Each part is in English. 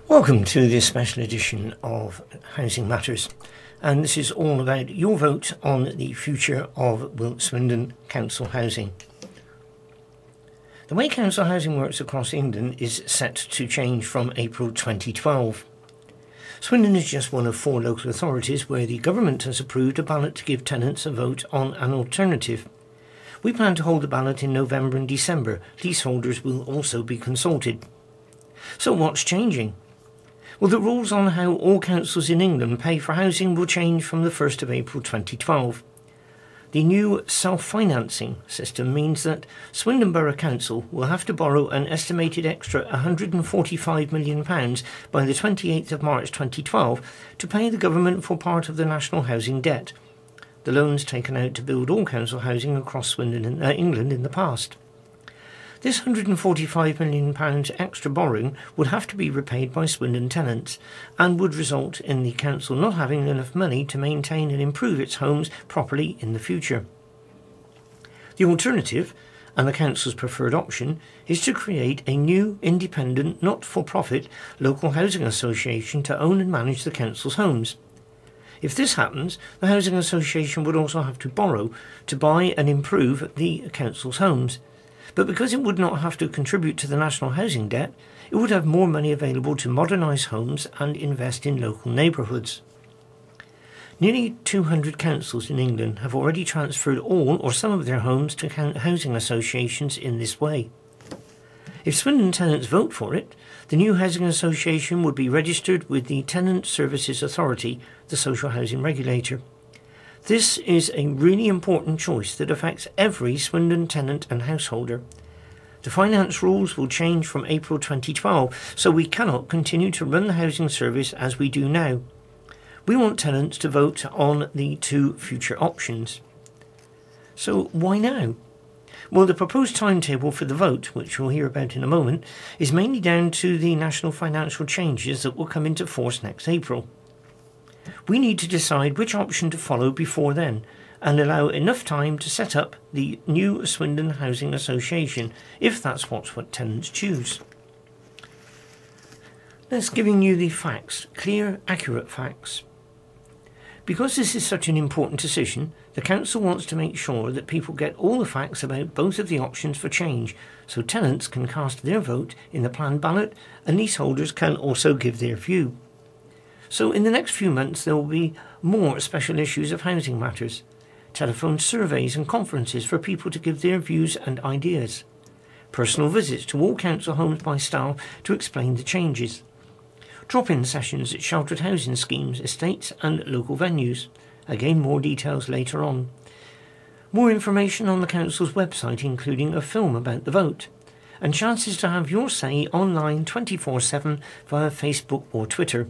Welcome to this special edition of Housing Matters, and this is all about your vote on the future of Swindon Council Housing. The way council housing works across England is set to change from April 2012. Swindon is just one of 4 local authorities where the government has approved a ballot to give tenants a vote on an alternative. We plan to hold the ballot in November and December. Leaseholders will also be consulted. So what's changing? Well, the rules on how all councils in England pay for housing will change from the 1st of April 2012. The new self-financing system means that Swindon Borough Council will have to borrow an estimated extra £145 million by the 28th of March 2012 to pay the government for part of the national housing debt, the loans taken out to build all council housing across Swindon and England in the past. This £145 million extra borrowing would have to be repaid by Swindon tenants and would result in the council not having enough money to maintain and improve its homes properly in the future. The alternative, and the council's preferred option, is to create a new independent, not-for-profit local housing association to own and manage the council's homes. If this happens, the housing association would also have to borrow to buy and improve the council's homes. But because it would not have to contribute to the national housing debt, it would have more money available to modernise homes and invest in local neighbourhoods. Nearly 200 councils in England have already transferred all or some of their homes to housing associations in this way. If Swindon tenants vote for it, the new housing association would be registered with the Tenant Services Authority, the social housing regulator. This is a really important choice that affects every Swindon tenant and householder. The finance rules will change from April 2012, so we cannot continue to run the housing service as we do now. We want tenants to vote on the 2 future options. So why now? Well, the proposed timetable for the vote, which we'll hear about in a moment, is mainly down to the national financial changes that will come into force next April. We need to decide which option to follow before then and allow enough time to set up the new Swindon Housing Association, if that's what tenants choose. Let's giving you the facts, clear, accurate facts. Because this is such an important decision, the council wants to make sure that people get all the facts about both of the options for change, so tenants can cast their vote in the planned ballot and leaseholders can also give their view. So in the next few months there will be more special issues of housing matters, telephone surveys and conferences for people to give their views and ideas, personal visits to all council homes by staff to explain the changes, drop-in sessions at sheltered housing schemes, estates and local venues. Again, more details later on. More information on the council's website, including a film about the vote, and chances to have your say online 24/7 via Facebook or Twitter.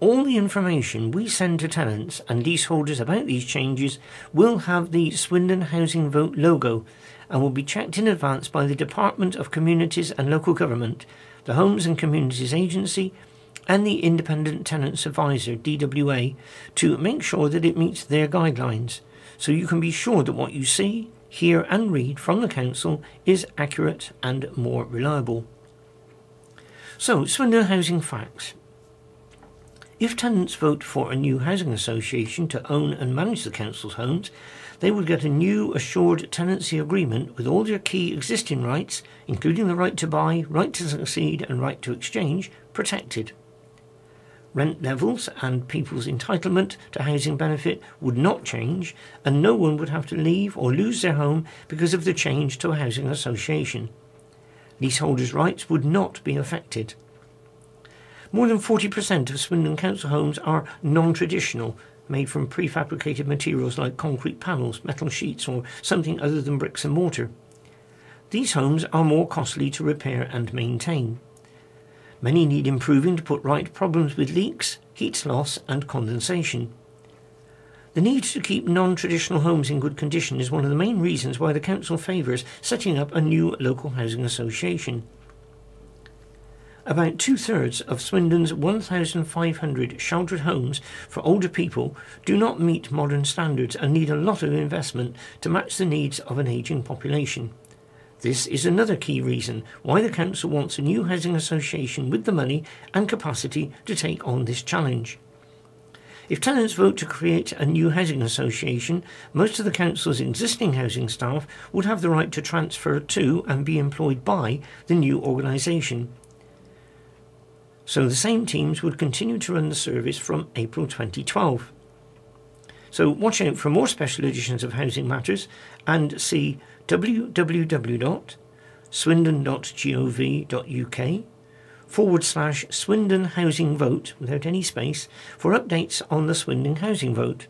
All the information we send to tenants and leaseholders about these changes will have the Swindon Housing Vote logo and will be checked in advance by the Department of Communities and Local Government, the Homes and Communities Agency and the Independent Tenants Advisor (DWA) to make sure that it meets their guidelines, so you can be sure that what you see, hear and read from the council is accurate and more reliable. So, Swindon Housing Facts. If tenants vote for a new housing association to own and manage the council's homes, they will get a new assured tenancy agreement with all their key existing rights, including the right to buy, right to succeed and right to exchange, protected. Rent levels and people's entitlement to housing benefit would not change, and no one would have to leave or lose their home because of the change to a housing association. Leaseholders' rights would not be affected. More than 40% of Swindon council homes are non-traditional, made from prefabricated materials like concrete panels, metal sheets or something other than bricks and mortar. These homes are more costly to repair and maintain. Many need improving to put right problems with leaks, heat loss and condensation. The need to keep non-traditional homes in good condition is one of the main reasons why the council favours setting up a new local housing association. About 2/3 of Swindon's 1,500 sheltered homes for older people do not meet modern standards and need a lot of investment to match the needs of an ageing population. This is another key reason why the council wants a new housing association with the money and capacity to take on this challenge. If tenants vote to create a new housing association, most of the council's existing housing staff would have the right to transfer to and be employed by the new organisation. So the same teams would continue to run the service from April 2012. So watch out for more special editions of Housing Matters and see www.swindon.gov.uk/Swindon Housing Vote, without any space, for updates on the Swindon Housing Vote.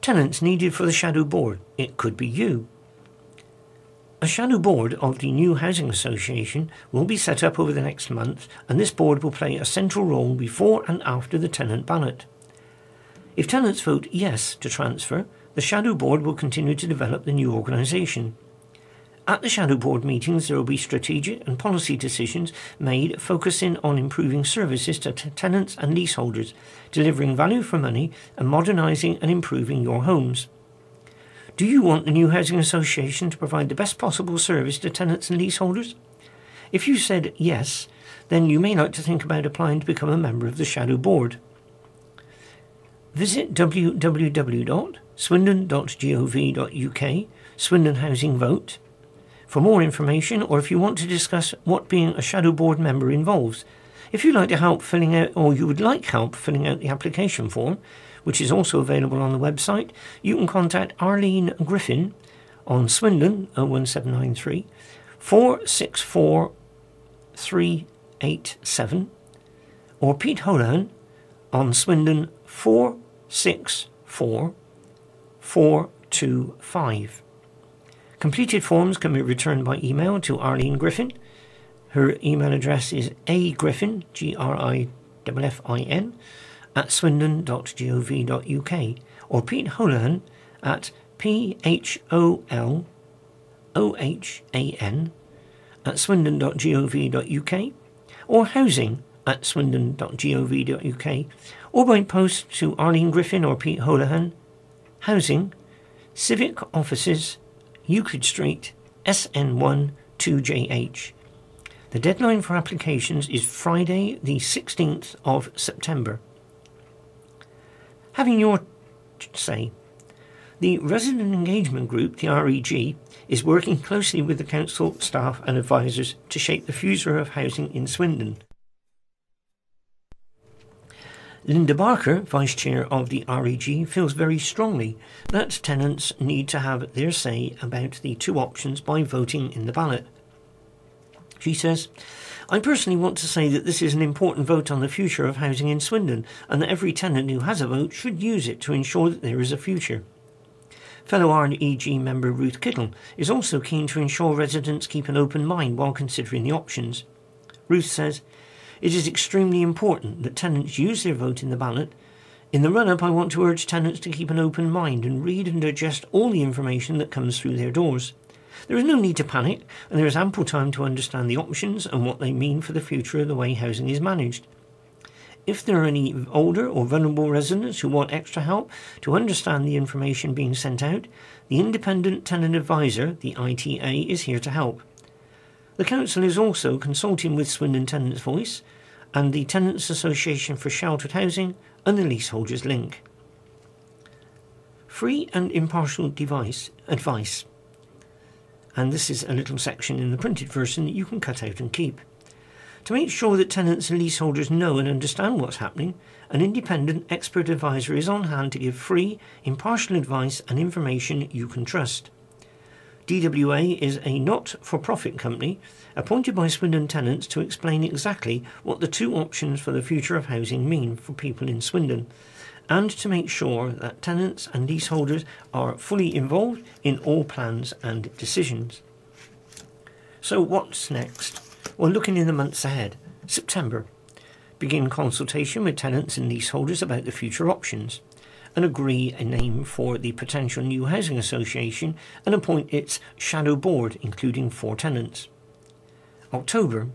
Tenants needed for the shadow board. It could be you. A shadow board of the new housing association will be set up over the next month, and this board will play a central role before and after the tenant ballot. If tenants vote yes to transfer, the shadow board will continue to develop the new organisation. At the shadow board meetings, there will be strategic and policy decisions made focusing on improving services to tenants and leaseholders, delivering value for money and modernising and improving your homes. Do you want the new housing association to provide the best possible service to tenants and leaseholders? If you said yes, then you may like to think about applying to become a member of the shadow board. Visit www.swindon.gov.uk, Swindon Housing Vote, for more information, or if you want to discuss what being a shadow board member involves. If you'd like to help filling out, or you would like help filling out the application form, which is also available on the website, you can contact Arlene Griffin on Swindon 01793 464 387 or Pete Holohan on Swindon 464 425. Completed forms can be returned by email to Arlene Griffin. Her email address is agriffin, GRIFFIN, at swindon.gov.uk, or Pete Holohan at PHOLOHAN at swindon.gov.uk, or housing at swindon.gov.uk, or by post to Arlene Griffin or Pete Holohan, Housing, Civic Offices, Euclid Street, SN1 2JH. The deadline for applications is Friday the 16th of September. Having your say. The Resident Engagement Group, the REG, is working closely with the council staff and advisors to shape the future of housing in Swindon. Linda Barker, Vice Chair of the REG, feels very strongly that tenants need to have their say about the two options by voting in the ballot. She says, I personally want to say that this is an important vote on the future of housing in Swindon, and that every tenant who has a vote should use it to ensure that there is a future. Fellow REG member Ruth Kittle is also keen to ensure residents keep an open mind while considering the options. Ruth says, it is extremely important that tenants use their vote in the ballot. In the run-up, I want to urge tenants to keep an open mind and read and digest all the information that comes through their doors. There is no need to panic, and there is ample time to understand the options and what they mean for the future of the way housing is managed. If there are any older or vulnerable residents who want extra help to understand the information being sent out, the Independent Tenant Advisor, the ITA, is here to help. The Council is also consulting with Swindon Tenants Voice and the Tenants Association for Sheltered Housing and the Leaseholders Link. Free and impartial advice. And this is a little section in the printed version that you can cut out and keep. To make sure that tenants and leaseholders know and understand what's happening, an independent expert advisor is on hand to give free, impartial advice and information you can trust. DWA is a not-for-profit company appointed by Swindon tenants to explain exactly what the two options for the future of housing mean for people in Swindon, and to make sure that tenants and leaseholders are fully involved in all plans and decisions. So what's next? Well, looking in the months ahead, September, begin consultation with tenants and leaseholders about the future options, and agree a name for the potential new housing association and appoint its shadow board, including 4 tenants. October,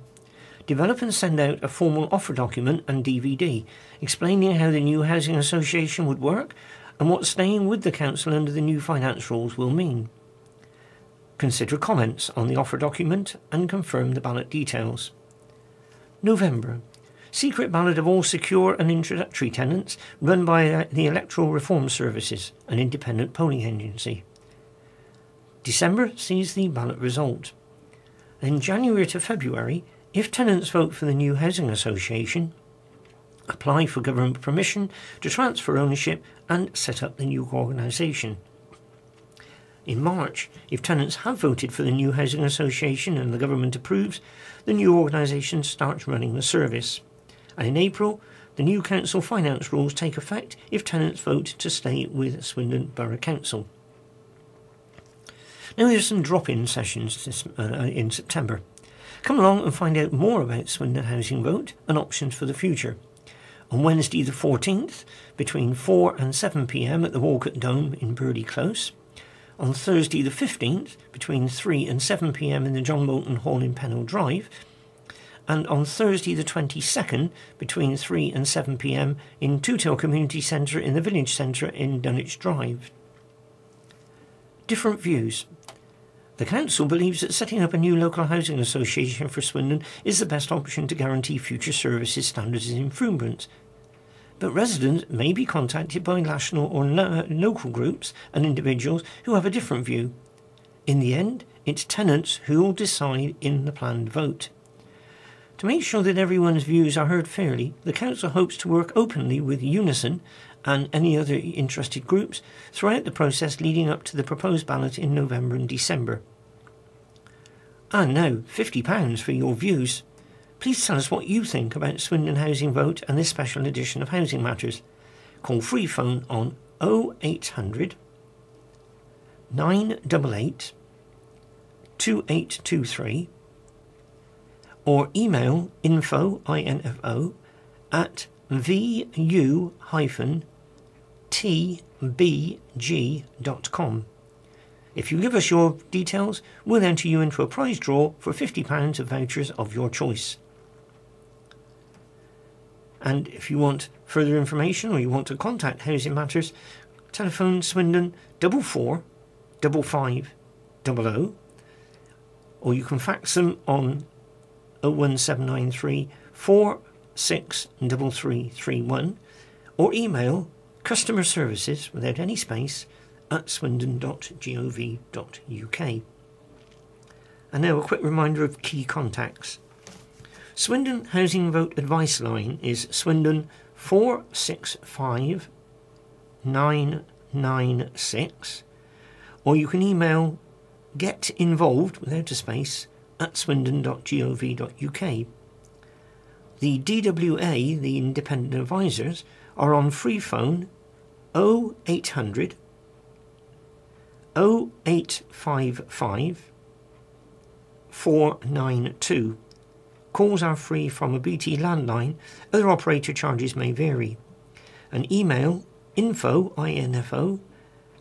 develop and send out a formal offer document and DVD explaining how the new housing association would work and what staying with the council under the new finance rules will mean. Consider comments on the offer document and confirm the ballot details. November. Secret ballot of all secure and introductory tenants run by the Electoral Reform Services, an independent polling agency. December sees the ballot result. In January to February, if tenants vote for the new housing association, apply for government permission to transfer ownership and set up the new organisation. In March, if tenants have voted for the new housing association and the government approves, the new organisation starts running the service. And in April, the new council finance rules take effect if tenants vote to stay with Swindon Borough Council. Now here's some drop-in sessions in September. Come along and find out more about Swindon Housing Vote and options for the future. On Wednesday the 14th, between 4 and 7 p.m. at the Walcott Dome in Burley Close. On Thursday the 15th, between 3 and 7 p.m. in the John Moulton Hall in Pennell Drive. And on Thursday the 22nd, between 3 and 7 p.m. in Tootel Community Centre in the Village Centre in Dunwich Drive. Different views. The council believes that setting up a new local housing association for Swindon is the best option to guarantee future services, standards and improvements. But residents may be contacted by national or local groups and individuals who have a different view. In the end, it's tenants who will decide in the planned vote. To make sure that everyone's views are heard fairly, the council hopes to work openly with Unison and any other interested groups throughout the process leading up to the proposed ballot in November and December. And now, £50 for your views. Please tell us what you think about Swindon Housing Vote and this special edition of Housing Matters. Call free phone on 0800 988 2823 or email info at vu-tbg.com. If you give us your details, we'll enter you into a prize draw for £50 of vouchers of your choice. And if you want further information or you want to contact Housing Matters, telephone Swindon 44 55 00, or you can fax them on 01793 463331, or email customer services without any space at swindon.gov.uk. And now a quick reminder of key contacts. Swindon Housing Vote Advice Line is Swindon 465 996, or you can email getinvolved without a space at swindon.gov.uk. The DWA, the Independent Advisors, are on free phone 0800 0855 492. Calls are free from a BT landline. Other operator charges may vary. And email info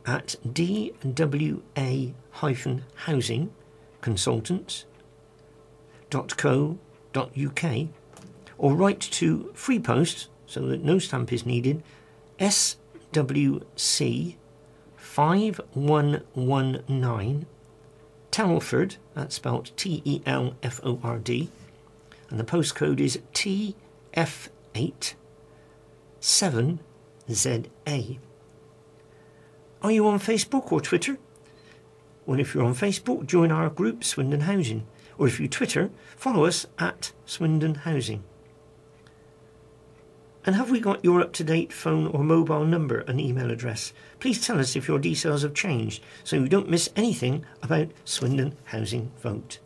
at dwa-housing-consultants.co.uk, or write to Free Post, so that no stamp is needed, SWC 5119 Telford, that's spelt TELFORD, and the postcode is TF8 7ZA. Are you on Facebook or Twitter? Well, if you're on Facebook, join our group Swindon Housing, or if you Twitter, follow us at Swindon Housing. And have we got your up-to-date phone or mobile number and email address? Please tell us if your details have changed, so you don't miss anything about Swindon Housing Vote.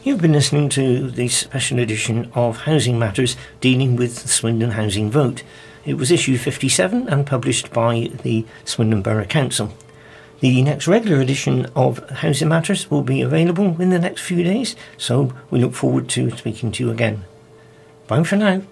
You've been listening to the special edition of Housing Matters dealing with the Swindon Housing Vote. It was issue 57 and published by the Swindon Borough Council. The next regular edition of Housing Matters will be available in the next few days, so we look forward to speaking to you again. Bye for now.